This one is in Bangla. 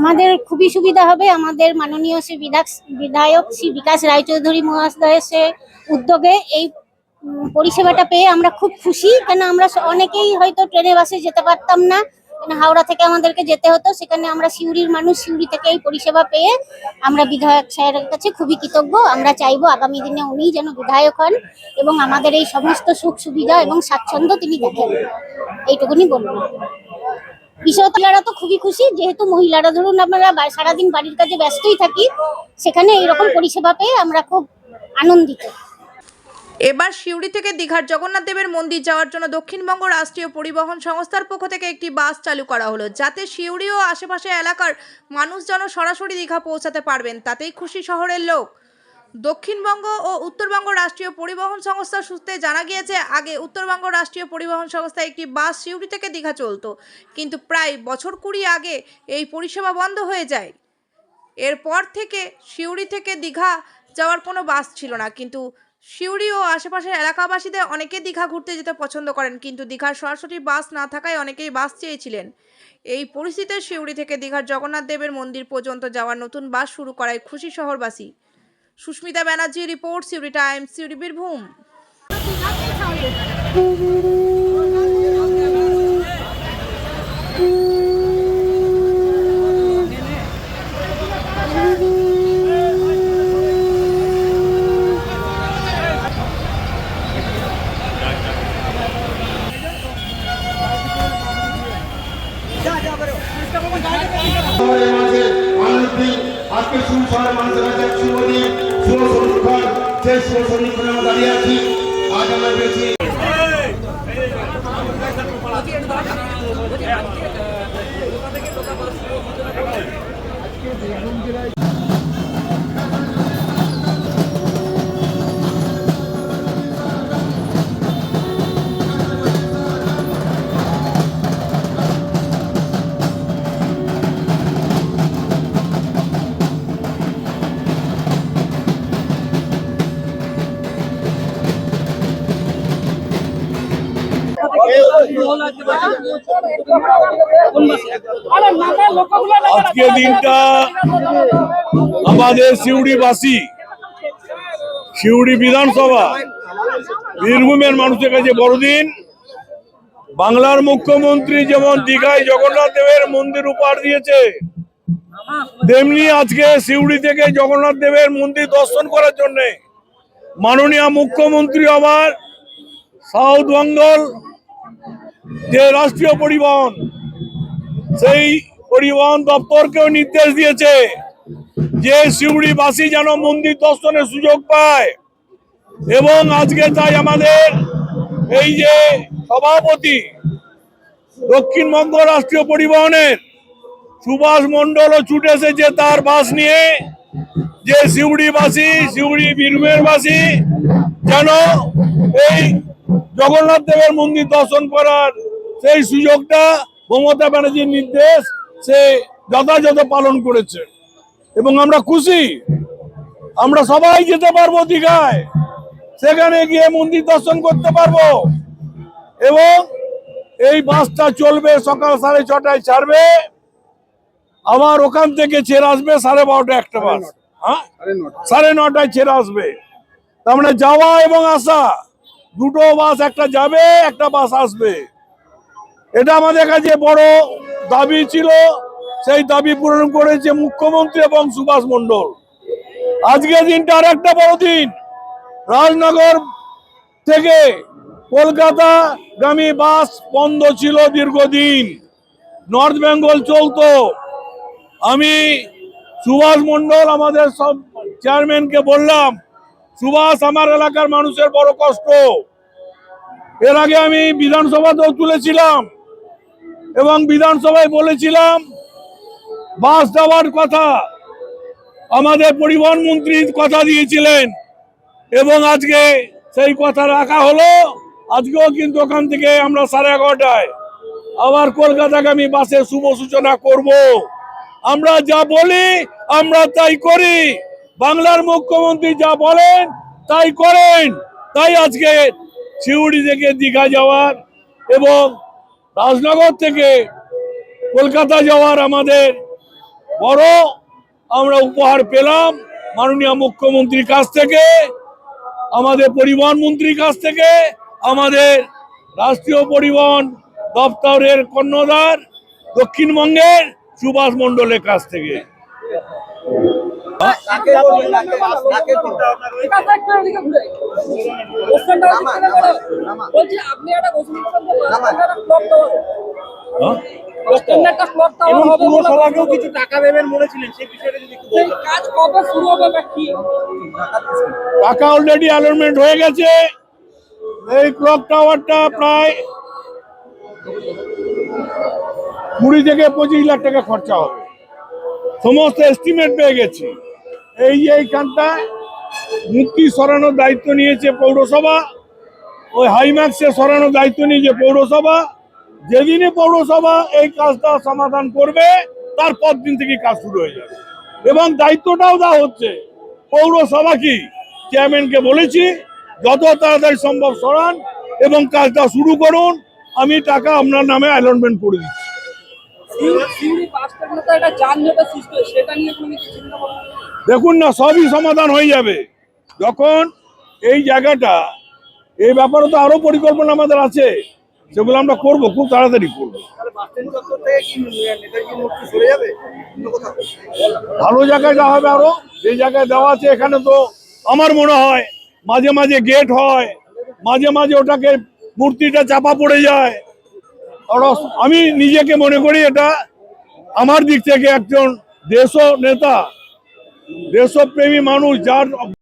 আমাদের খুবই সুবিধা হবে। আমাদের মাননীয় শ্রী বিধায়ক শ্রী বিকাশ রায়চৌধুরী মহাশয়ের উদ্যোগে এই পরিষেবাটা পেয়ে আমরা খুব খুশি। কেন আমরা অনেকেই হয়তো ট্রেনে বাসে যেতে পারতাম না, হাওড়া থেকে আমাদেরকে যেতে হতো, সেখানে আমরা সিউড়ির মানুষ, সিউড়ি থেকে এই পরিষেবা পেয়ে আমরা বিধায়ক সাহেবের কাছে খুবই কৃতজ্ঞ। আমরা চাইবো আগামী দিনে উনি যেন বিধায়ক হন এবং আমাদের এই সমস্ত সুখ সুবিধা এবং স্বাচ্ছন্দ্য তিনি দেখেন, এইটুকুনি বলবো। মহিলারা তো খুবই খুশি, যেহেতু মহিলারা ধরুন আমরা সারাদিন বাড়ির কাজে ব্যস্তই থাকি, সেখানে এইরকম পরিষেবা পেয়ে আমরা খুব আনন্দিত। এবার সিউড়ি থেকে দীঘার জগন্নাথ দেবের মন্দির যাওয়ার জন্য দক্ষিণবঙ্গ রাষ্ট্রীয় পরিবহন সংস্থার পক্ষ থেকে একটি বাস চালু করা হলো, যাতে সিউড়ি ও আশেপাশে এলাকার মানুষজন সরাসরি দীঘা পৌঁছাতে পারবেন। তাতেই খুশি শহরের লোক। দক্ষিণবঙ্গ ও উত্তরবঙ্গ রাষ্ট্রীয় পরিবহন সংস্থার সূত্রে জানা গিয়েছে, আগে উত্তরবঙ্গ রাষ্ট্রীয় পরিবহন সংস্থায় একটি বাস সিউড়ি থেকে দীঘা চলতো, কিন্তু প্রায় বছর 20 আগে এই পরিষেবা বন্ধ হয়ে যায়। এরপর থেকে সিউড়ি থেকে দীঘা যাওয়ার কোনো বাস ছিল না, কিন্তু সিউড়ি ও আশেপাশের এলাকাবাসীদের অনেকে দীঘা ঘুরতে যেতে পছন্দ করেন, কিন্তু দীঘার সরাসরি বাস না থাকায় অনেকেই বাস চেয়েছিলেন। এই পরিস্থিতিতে সিউড়ি থেকে দীঘার জগন্নাথ দেবের মন্দির পর্যন্ত যাওয়ার নতুন বাস শুরু করায় খুশি শহরবাসী। Susmita Banerjee report, Suri Times, Suri Birbhum. আজকে শহরের মানুষের কাছে এক শুভদিন, শুভ সন্ধিক্ষণ। সেই শুভ সন্ধিক্ষণে আমরা দাঁড়িয়ে আছি। আজ আমরা পেয়েছি আজকে দিনটা আমাদের সিউড়িবাসী, সিউড়ি বিধানসভা, বীরভূমের মানুষের কাছে বড়দিন। বাংলার মুখ্যমন্ত্রী যেমন দীঘায় জগন্নাথ দেবের মন্দির উপহার দিয়েছে, তেমনি আজকে সিউড়ি থেকে জগন্নাথ দেবের মন্দির দর্শন করার জন্য মাননীয় মুখ্যমন্ত্রী আবার সাউথ বেঙ্গল যে রাষ্ট্রীয় পরিবহন, সেই পরিবহন দপ্তরকেও নির্দেশ দিয়েছে যে সিউড়িবাসী যেন মন্দির দর্শনের সুযোগ পায়। এবং আজকে তাই আমাদের এই যে সভাপতি দক্ষিণবঙ্গ রাষ্ট্রীয় পরিবহনের সুভাষ মণ্ডলও ছুটে এসেছে তার বাস নিয়ে, যে সিউড়িবাসী, সিউড়ি বীরভূমের বাসী যেন এই জগন্নাথ দেবের মন্দির দর্শন করার সেই সুযোগটা মমতা ব্যানার্জির নির্দেশ সে যথাযথ পালন করেছে। এবং আমরা খুশি, আমরা সবাই যেতে পারবো দীঘায়, সেখানে গিয়ে মন্দির দর্শন করতে পারবো। এবং এই বাসটা চলবে সকাল 6:30টায় ছাড়বে, আবার ওখান থেকে ছেড়ে আসবে 12:30 একটা বাস, 9:30টায় ছেড়ে আসবে। তার মানে যাওয়া এবং আসা দুটো বাস, একটা যাবে একটা বাস আসবে। এটা আমাদের কাছে বড় দাবি ছিল, সেই দাবি পূরণ করেছে মুখ্যমন্ত্রী এবং সুভাষ মণ্ডল। আজকের দিনটা আর একটা বড় দিন। রাজনগর থেকে কলকাতা গামী বাস বন্ধ ছিল দীর্ঘদিন, নর্থ বেঙ্গল চলতো। আমি সুভাষ মণ্ডল আমাদের সব চেয়ারম্যানকে বললাম, সুভাষ, আমার এলাকার মানুষের বড় কষ্ট। এর আগে আমি বিধানসভাতেও তুলেছিলাম এবং বিধানসভায় বলেছিলাম বাস দেওয়ার কথা, আমাদের পরিবহন মন্ত্রী কথা দিয়েছিলেন এবং আজকে সেই কথা রাখা হলো। আজকেও কিন্তু ওখান থেকে আমরা 11:30টায় আবার কলকাতাগামী বাসের শুভ সূচনা করব। আমরা যা বলি আমরা তাই করি, বাংলার মুখ্যমন্ত্রী যা বলেন তাই করেন। তাই আজকে সিউড়ি থেকে দীঘা যাওয়ার এবং রাজনগর থেকে কলকাতা যাওয়ার আমাদের বড় আমরা উপহার পেলাম মাননীয় মুখ্যমন্ত্রীর কাছ থেকে, আমাদের পরিবহন মন্ত্রীর কাছ থেকে, আমাদের রাষ্ট্রীয় পরিবহন দপ্তরের কর্ণধার দক্ষিণবঙ্গের সুভাষ মণ্ডলের কাছ থেকে। কিছু টাকা দেবেন বলেছিলেন, সেই বিষয়টা যদি একটু বলতেন। কাজ কবে শুরু হবে বা কি? টাকা অলরেডি অ্যালটমেন্ট হয়ে গেছে। এই ক্লক টাওয়ারটা প্রায় 20 থেকে 25 লাখ টাকা খরচা হবে, সমস্ত এস্টিমেট পেয়ে গেছি। এই যে এইখানটায় মূর্তি সরানোর দায়িত্ব নিয়েছে পৌরসভা, ওই হাইম্যাক্সে সরানোর দায়িত্ব নিয়েছে পৌরসভা। যেদিনে পৌরসভা এই কাজটা সমাধান করবে তারপর দিন থেকে কাজ শুরু হয়ে যাবে, এবং দায়িত্বটাও দেওয়া হচ্ছে পৌরসভা কি চেয়ারম্যানকে বলেছি যত তাড়াতাড়ি সম্ভব সরান এবং কাজটা শুরু করুন, আমি টাকা আপনার নামে অ্যালটমেন্ট করে দিচ্ছি। দেখুন না, সবই সমাধান হয়ে যাবে যখন এই জায়গাটা, এই ব্যাপারে তো আরো পরিকল্পনা আমাদের আছে, সেগুলো আমরা করব, খুব তাড়াতাড়ি করবো। ভালো জায়গায় দেওয়া হবে, আরো যে জায়গায় দেওয়া আছে এখানে তো আমার মনে হয় মাঝে মাঝে গেট হয়, মাঝে মাঝে ওটাকে মূর্তিটা চাপা পড়ে যায়। আমি নিজেকে মনে করি এটা আমার দিক থেকে একজন দেশ নেতা, দেশপ্রেমী মানুষ, যার